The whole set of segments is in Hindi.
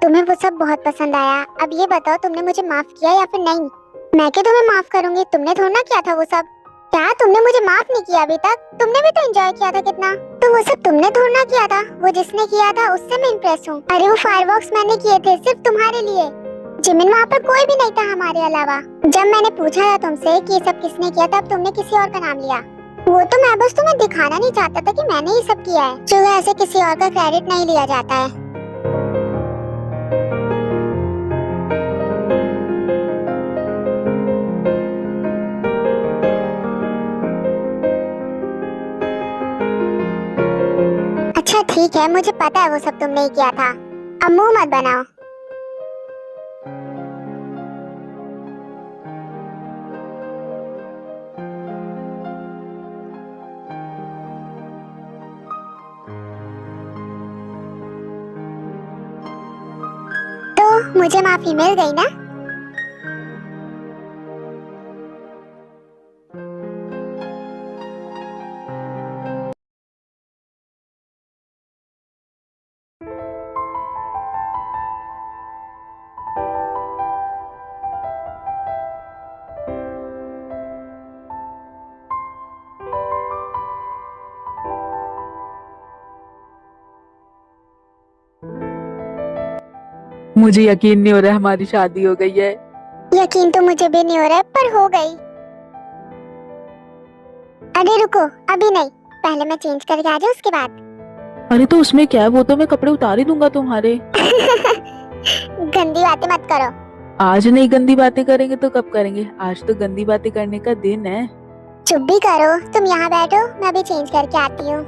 तुम्हें वो सब बहुत पसंद आया। अब ये बताओ तुमने मुझे माफ किया या फिर नहीं। मैं क्यों तुम्हें माफ करूंगी, तुमने थोड़ा ना किया था वो सब। क्या तुमने मुझे माफ नहीं किया अभी तक? तुमने भी तो एंजॉय किया था कितना। तो वो सब तुमने थोड़ा ना किया था, वो जिसने किया था उससे मैं इम्प्रेस हूँ। अरे वो फायरवर्क्स मैंने किए थे सिर्फ तुम्हारे लिए। जिमिन वहाँ पर कोई भी नहीं था हमारे अलावा। जब मैंने पूछा था तुमसे कि ये सब किसने किया तब तुमने किसी और का नाम लिया। वो तो मैं बस तुम्हें दिखाना नहीं चाहता था कि मैंने ये सब किया है। जो ऐसे किसी और का क्रेडिट नहीं लिया जाता है। अच्छा ठीक है, मुझे पता है वो सब तुमने ही किया था। अब मुंह मत बनाओ। तो मुझे माफी मिल गई ना। मुझे यकीन नहीं हो रहा है हमारी शादी हो गई है। यकीन तो मुझे भी नहीं हो रहा है, पर हो गई। अरे रुको, अभी नहीं, पहले मैं चेंज करके आ जाऊँ उसके बाद। अरे तो उसमें क्या है, वो तो मैं कपड़े उतार ही दूंगा तुम्हारे। गंदी बातें मत करो। आज नहीं गंदी बातें करेंगे तो कब करेंगे? आज तो गंदी बातें करने का दिन है। चुप भी करो, तुम यहाँ बैठो, मैं अभी चेंज करके आती हूँ।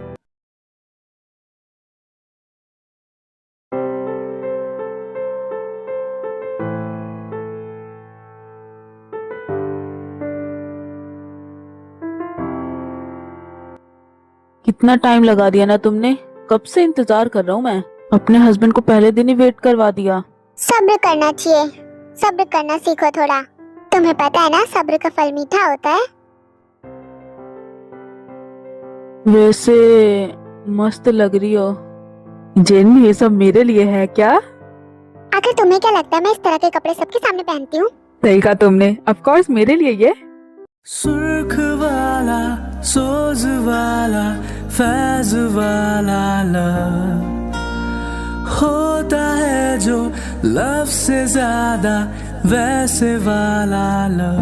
कितना टाइम लगा दिया ना तुमने, कब से इंतजार कर रहा हूँ मैं। अपने हस्बैंड को पहले दिन ही वेट करवा दिया। सब्र करना चाहिए, सब्र करना सीखो थोड़ा। तुम्हें पता है ना सब्र का फल मीठा होता है। वैसे मस्त लग रही हो। जेन, ये सब मेरे लिए है क्या? आखिर तुम्हें क्या लगता है मैं इस तरह के कपड़े सबके सामने पहनती हूँ? सही कहा तुमने, ऑफ कोर्स मेरे लिए ये। सुर्ख वाला, सोज वाला, फैज वाला लव होता है जो लव से ज्यादा वैसे वाला लव।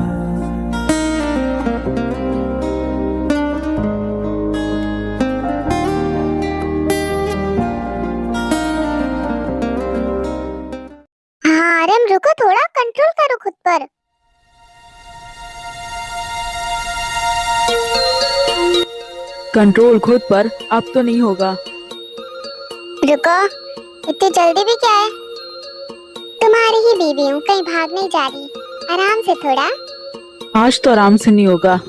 हाँ अरे रुको, थोड़ा कंट्रोल करो खुद पर। कंट्रोल खुद पर अब तो नहीं होगा। रुको, इतनी जल्दी भी क्या है? तुम्हारी ही बीवी हूँ, कहीं भाग नहीं जा रही। आराम से थोड़ा। आज तो आराम से नहीं होगा।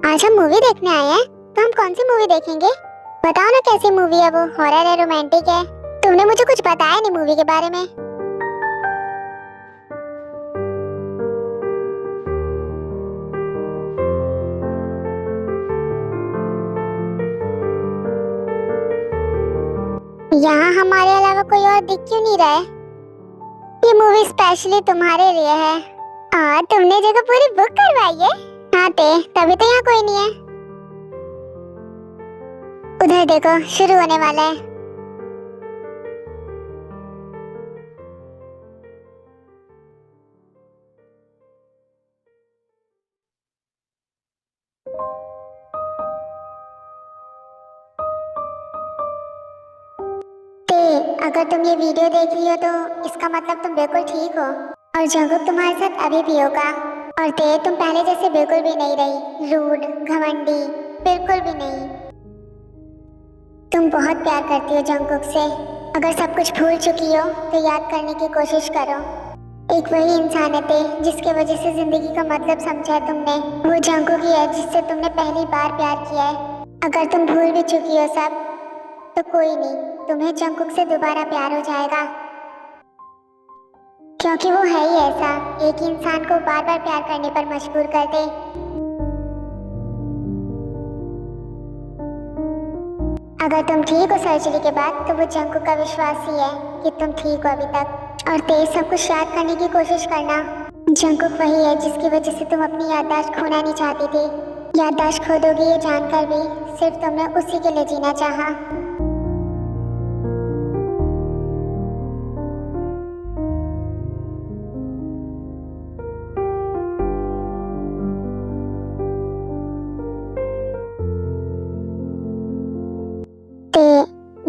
आज हम मूवी देखने आए हैं, तो हम कौन सी मूवी देखेंगे? बताओ ना कैसी मूवी है वो, हॉरर है, रोमांटिक है? तुमने मुझे कुछ बताया नहीं मूवी के बारे में। हमारे अलावा कोई और दिख क्यों नहीं रहा है? ये मूवी स्पेशली तुम्हारे लिए है। और तुमने जगह पूरी बुक करवाई है? हाँ तभी तो यहाँ कोई नहीं है। उधर देखो, शुरू होने वाला है। अगर तुम ये वीडियो देख रही हो तो इसका मतलब तुम बिल्कुल ठीक हो और जंगकुक तुम्हारे साथ अभी भी होगा। और तुम पहले जैसे बिल्कुल भी नहीं रही, रूड, घमंडी, बिल्कुल भी नहीं। तुम बहुत प्यार करती हो जंगकुक से। अगर सब कुछ भूल चुकी हो तो याद करने की कोशिश करो। एक वही इंसान है जिसके वजह से जिंदगी का मतलब समझा है तुमने। वो जंगकुक ही है जिससे तुमने पहली बार प्यार किया है। अगर तुम भूल भी चुकी हो सब तो कोई नहीं, तुम्हें जंगकुक से दोबारा प्यार हो जाएगा। क्योंकि वो है ही ऐसा, एक ही इंसान को बार बार प्यार करने पर मजबूर कर दे। अगर तुम ठीक हो सर्जरी के बाद तो वो जंगकुक का विश्वास ही है कि तुम ठीक हो अभी तक। और सब कुछ याद करने की कोशिश करना। जंगकुक वही है जिसकी वजह से तुम अपनी याददाश्त खोना नहीं चाहती थी। याददाश्त खो दोगी ये जानकर भी सिर्फ तुमने उसी के लिए जीना चाहा।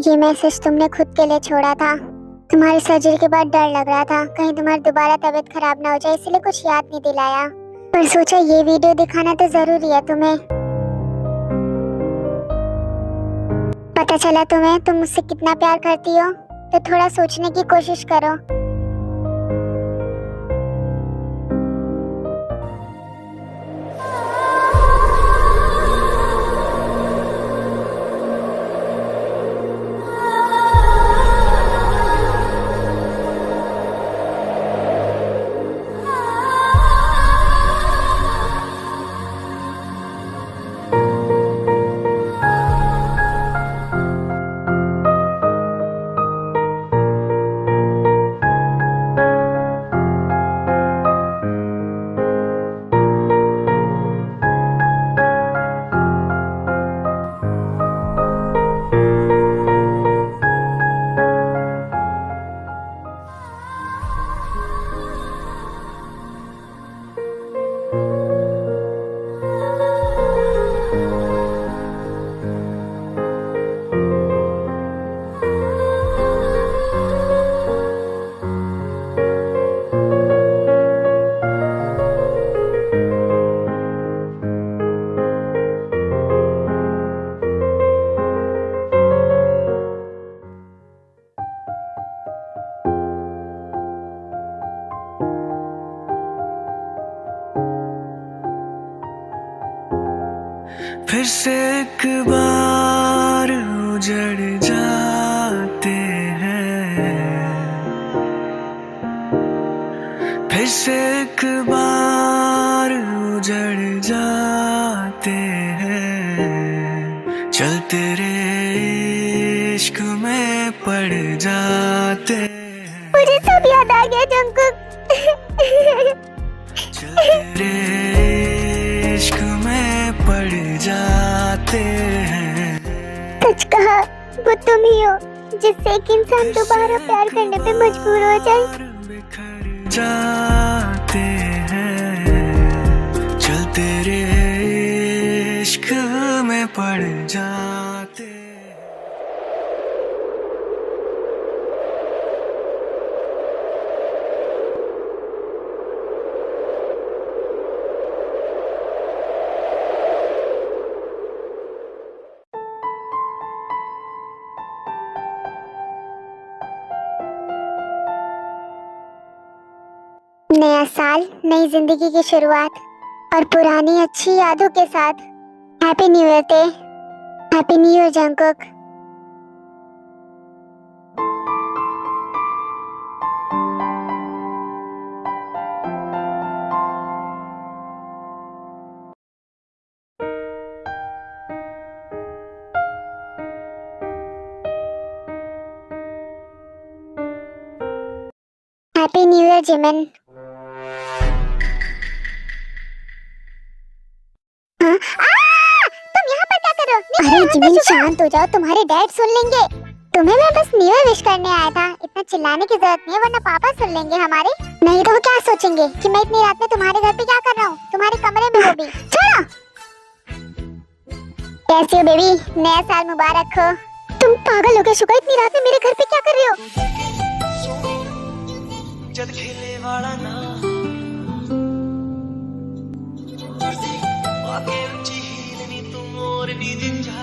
ये मैसेज तुमने खुद के लिए छोड़ा था। तुम्हारी सर्जरी के बाद डर लग रहा था कहीं तुम्हारी दोबारा तबीयत खराब ना हो जाए, इसलिए कुछ याद नहीं दिलाया। पर सोचा ये वीडियो दिखाना तो जरूरी है तुम्हें। पता चला तुम मुझसे कितना प्यार करती हो, तो थोड़ा सोचने की कोशिश करो। फिर से एक बार उजड़ जाते हैं, फिर से एक बार उजड़ जाते हैं। चल तेरे इश्क में पड़ जाते हैं। मुझे सब याद आ गया जंगकुक। चल तेरे इश्क में पड़ जाते हैं। सच कहा, वो तुम ही हो जिससे एक इंसान दोबारा प्यार करने पे मजबूर हो जाए। बिखर जाते हैं, चल तेरे इश्क में पड़ जाते हैं। नया साल, नई जिंदगी की शुरुआत और पुरानी अच्छी यादों के साथ। Happy new year happy new year Jungkook. Happy new year Jimin. हाँ? तुम यहाँ पर क्या कर रहे हो? अरे जिमिन शांत हो जाओ, तुम्हारे डैड सुन लेंगे। तुम्हें मैं बस न्यू ईयर विश करने आया था, इतना चिल्लाने की जरूरत नहीं है वरना पापा सुन लेंगे हमारे। नहीं तो वो क्या सोचेंगे कि मैं इतनी रात में तुम्हारे घर पे क्या कर रहा हूँ, तुम्हारे कमरे में, वो भी। छोड़ो। कैसी हो बेबी? नया साल मुबारक हो। तुम पागल हो गए शुगर, इतनी रात में मेरे घर पे क्या कर रहे हो? जद खेले वाला ना आके ऊंची हील नी तुम और नी दिन जा।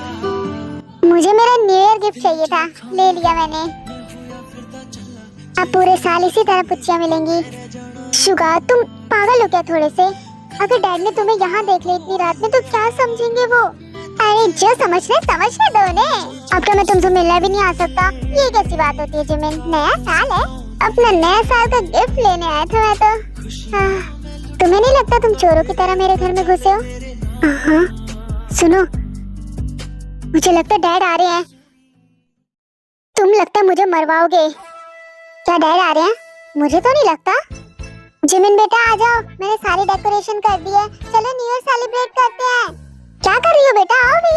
मुझे मेरा न्यू ईयर गिफ्ट चाहिए था, ले लिया मैंने। अब पूरे साल इसी तरह पुच्चियां मिलेंगी। शुगर तुम पागल हो क्या थोड़े से? अगर डैड ने तुम्हें यहाँ देख लिया इतनी रात में तो क्या समझेंगे वो? अरे जो समझने दो ने। अब तो मैं तुमसे मिलने भी नहीं आ सकता। ये कैसी बात होती है जिमिन? नया साल है, अपना नया साल का गिफ्ट लेने आया था मैं तो। तुम्हें नहीं लगता तुम चोरों की तरह मेरे घर में घुसे हो? हाँ सुनो, मुझे लगता है डैड आ रहे हैं। तुम लगता है मुझे मरवाओगे। क्या डैड आ रहे हैं? मुझे तो नहीं लगता। जिमिन बेटा आ जाओ, मैंने सारी डेकोरेशन कर दी है, चलो न्यू ईयर सेलिब्रेट करते हैं। क्या कर रही हो बेटा? आओ भी।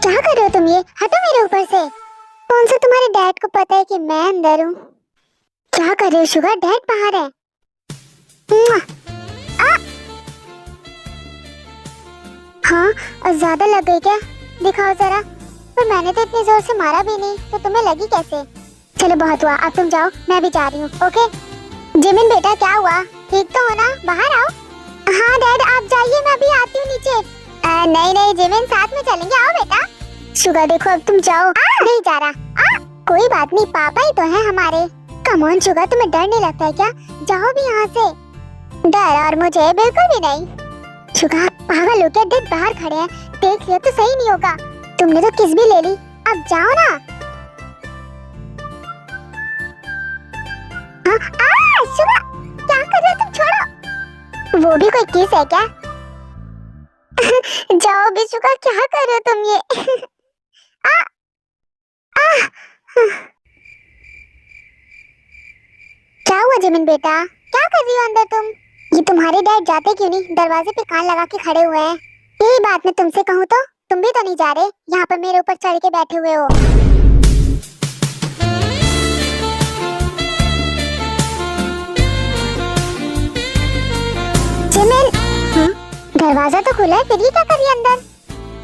क्या कर रहे हो तुम? ये हटो मेरे ऊपर से। कौन सा तुम्हारे डैड को पता है कि मैं अंदर हूँ? क्या कर रहे हो शुगर? डैड बाहर है। हाँ ज्यादा लग गई क्या? दिखाओ जरा। पर मैंने तो इतनी जोर से मारा भी नहीं, तो तुम्हें लगी कैसे? चलो बहुत हुआ, अब तुम जाओ, मैं भी जा रही हूँ। ओके जिमिन बेटा क्या हुआ? ठीक तो हो ना? बाहर आओ। हाँ डैड आप जाइए, मैं अभी आती हूँ नीचे। नहीं जिमिन साथ में चलेंगे, आओ बेटा। शुगर देखो अब तुम जाओ। नहीं जा रहा। कोई बात नहीं, पापा ही तो है हमारे। कम ऑन शुगर, तुम्हें डर नहीं लगता है क्या? जाओ भी यहाँ से। डर और मुझे बिल्कुल भी नहीं। शुगर पागल हो क्या? डैड बाहर खड़े हैं, देख लियो तो सही नहीं होगा। तुमने तो किस भी ले ली, अब जाओ ना। शुगर क्या कर रहे हो तुम? छोड़ो। वो भी कोई किस है क्या? जाओ भी शुगर, क्या कर रहे हो तुम ये? क्या हुआ जिमिन बेटा? क्या कर रही हो अंदर तुम? ये तुम्हारे डैड जाते क्यों नहीं? दरवाजे पे कान लगा के खड़े हुए हैं। यही बात मैं तुमसे कहूँ तो तुम भी तो नहीं जा रहे, यहाँ पर मेरे ऊपर चढ़ के बैठे हुए हो। जिमिन दरवाजा तो खुला है, फिर ये क्या कर रही है अंदर?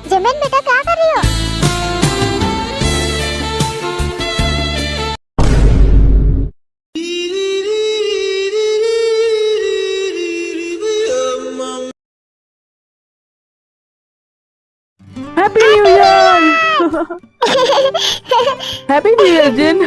जिमिन बेटा क्या कर रही हो? Happy new year. Happy new year जिन।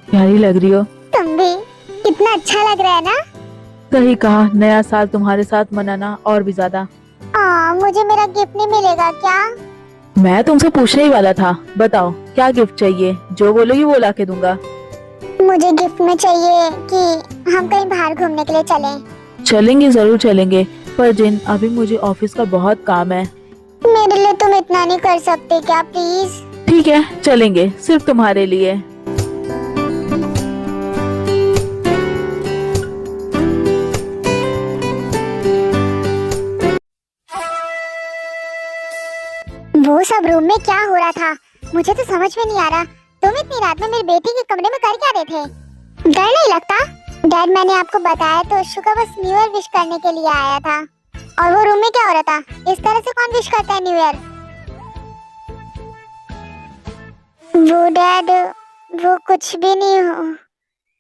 प्यारी लग रही हो। तुम भी। कितना अच्छा लग रहा है ना? सही कहा, नया साल तुम्हारे साथ मनाना और भी ज्यादा। मुझे मेरा गिफ्ट नहीं मिलेगा क्या? मैं तुमसे पूछने ही वाला था, बताओ क्या गिफ्ट चाहिए? जो बोलोगी वो ला के दूंगा। मुझे गिफ्ट में चाहिए कि हम कहीं बाहर घूमने के लिए चलें। चलेंगे, जरूर चलेंगे, पर जिन अभी मुझे ऑफिस का बहुत काम है। मेरे लिए तुम इतना नहीं कर सकते क्या प्लीज? ठीक है चलेंगे, सिर्फ तुम्हारे लिए। वो सब रूम में क्या हो रहा था मुझे तो समझ में नहीं आ रहा। तुम इतनी रात में मेरी बेटी के कमरे में कर क्या रहे थे? डर नहीं लगता? डैड मैंने आपको बताया तो शुक्र बस न्यू ईयर विश करने के लिए आया था। और वो रूम में क्या हो रहा था? इस तरह से कौन विश करता है न्यू ईयर? वो डैड वो कुछ भी नहीं हो।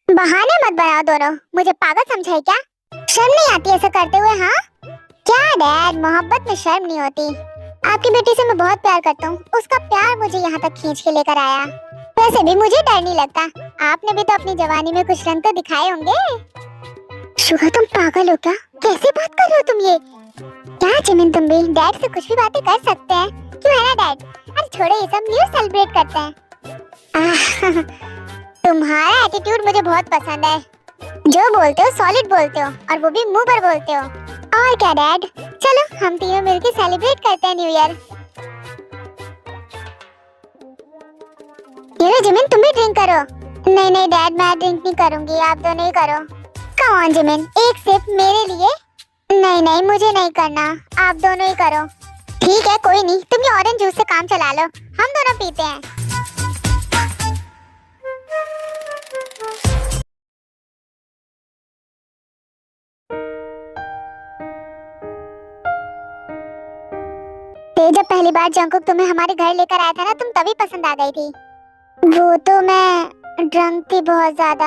बहाने मत बनाओ दोनों, मुझे पागल समझा है क्या? शर्म नहीं आती ऐसा करते हुए? हाँ क्या डैड, मोहब्बत में शर्म नहीं होती। आपकी बेटी से मैं बहुत प्यार करता हूँ, उसका प्यार मुझे यहाँ तक खींच के लेकर आया। वैसे भी मुझे डर नहीं लगता, आपने भी तो अपनी जवानी में कुछ रंग तो दिखाए होंगे। शुगर तुम पागल हो क्या? कैसे बात कर रहे हो तुम ये? क्या जिमिन तुम भी डैड से कुछ भी बातें कर सकते हैं, क्यों है ना डैड? अरे छोड़ो ये सब, न्यू ईयर सेलिब्रेट करते हैं। तुम्हारा एटीट्यूड मुझे बहुत पसंद है। जो बोलते हो सॉलिड बोलते हो, और वो भी मुंह पर बोलते हो। और क्या डैड, चलो हम तीनों मिलकर सेलिब्रेट करते हैं न्यू ईयर। ये लो जिमिन, तुम भी ड्रिंक करो। नहीं नहीं डैड, मैं ड्रिंक नहीं करूंगी, आप दोनों ही करो। कम ऑन जिमिन, एक सिप मेरे लिए। नहीं नहीं मुझे नहीं करना, आप दोनों ही करो। ठीक है कोई नहीं, तुम ये ऑरेंज जूस से काम चला लो, हम दोनों पीते हैं। जब पहली बार जंकुक तुम्हें हमारे घर लेकर आया था ना, तुम तभी पसंद आ गई थी। वो तो मैं ड्रंक थी बहुत ज्यादा।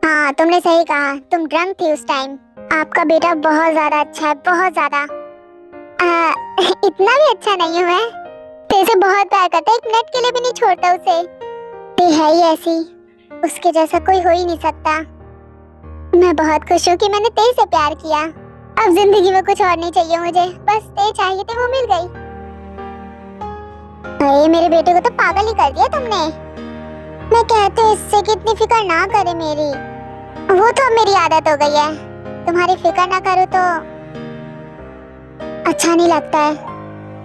हाँ तुमने सही कहा, तुम ड्रंक थी उस टाइम। आपका बेटा बहुत ज्यादा अच्छा है, बहुत ज्यादा। इतना भी अच्छा नहीं हूँ मैं। तेरे से बहुत प्यार करता है, एक मिनट के लिए भी नहीं छोड़ता उसे। ते है ही ऐसी, उसके जैसा कोई हो ही नहीं सकता। मैं बहुत खुश हूँ कि मैंने तेरे से प्यार किया। अब जिंदगी में कुछ और नहीं चाहिए मुझे, बस ते चाहिए थे, वो मिल गई। अरे मेरे बेटे को तो पागल ही कर दिया तुमने। मैं कहती हूँ इससे कि इतनी फिक्र ना करे मेरी। वो तो अब मेरी आदत हो गई है, तुम्हारी फिक्र ना करूँ तो अच्छा नहीं लगता है।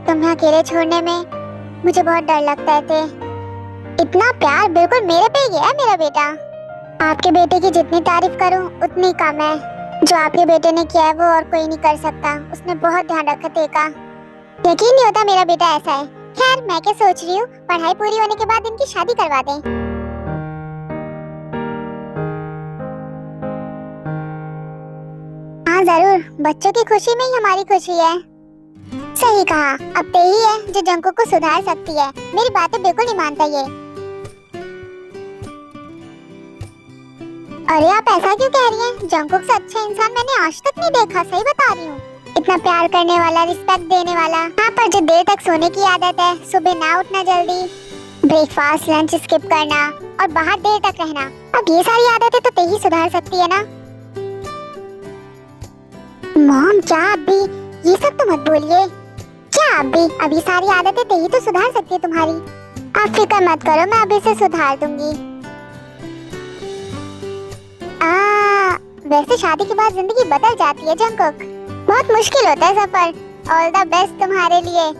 तुम्हें अकेले छोड़ने में मुझे बहुत डर लगता है। ते इतना प्यार बिल्कुल मेरे पे ही गया है मेरा बेटा। आपके बेटे की जितनी तारीफ करूँ उतनी कम है। जो आपके बेटे ने किया है वो और कोई नहीं कर सकता। उसने बहुत ध्यान रखा ते का। यकीन नहीं होता मेरा बेटा ऐसा है। खैर मैं क्या सोच रही हूँ, पढ़ाई पूरी होने के बाद इनकी शादी करवा दें। हाँ जरूर, बच्चों की खुशी में ही हमारी खुशी है। सही कहा, अब ते ही है जो जंकुक को सुधार सकती है। मेरी बातें बिल्कुल नहीं मानता ये। अरे आप ऐसा क्यों कह रही हैं? जंकुक से अच्छा इंसान मैंने आज तक नहीं देखा, सही बता रही हूँ। इतना प्यार करने वाला, रिस्पेक्ट देने वाला। हाँ पर जो देर तक सोने की आदत है, सुबह ना उठना जल्दी, ब्रेकफास्ट लंच स्किप करना और बाहर देर तक रहना, अब ये सारी आदतें तो ते ही सुधार सकती है ना। मॉम क्या आप भी ये सब तो मत बोलिए। क्या आप भी, अभी सारी आदतें ते ही तो सुधार सकती है तुम्हारी। आप फिक्र मत करो, मैं अभी से सुधार दूंगी। वैसे शादी के बाद जिंदगी बदल जाती है जंकुक। बहुत मुश्किल होता है सफर। ऑल द बेस्ट तुम्हारे लिए।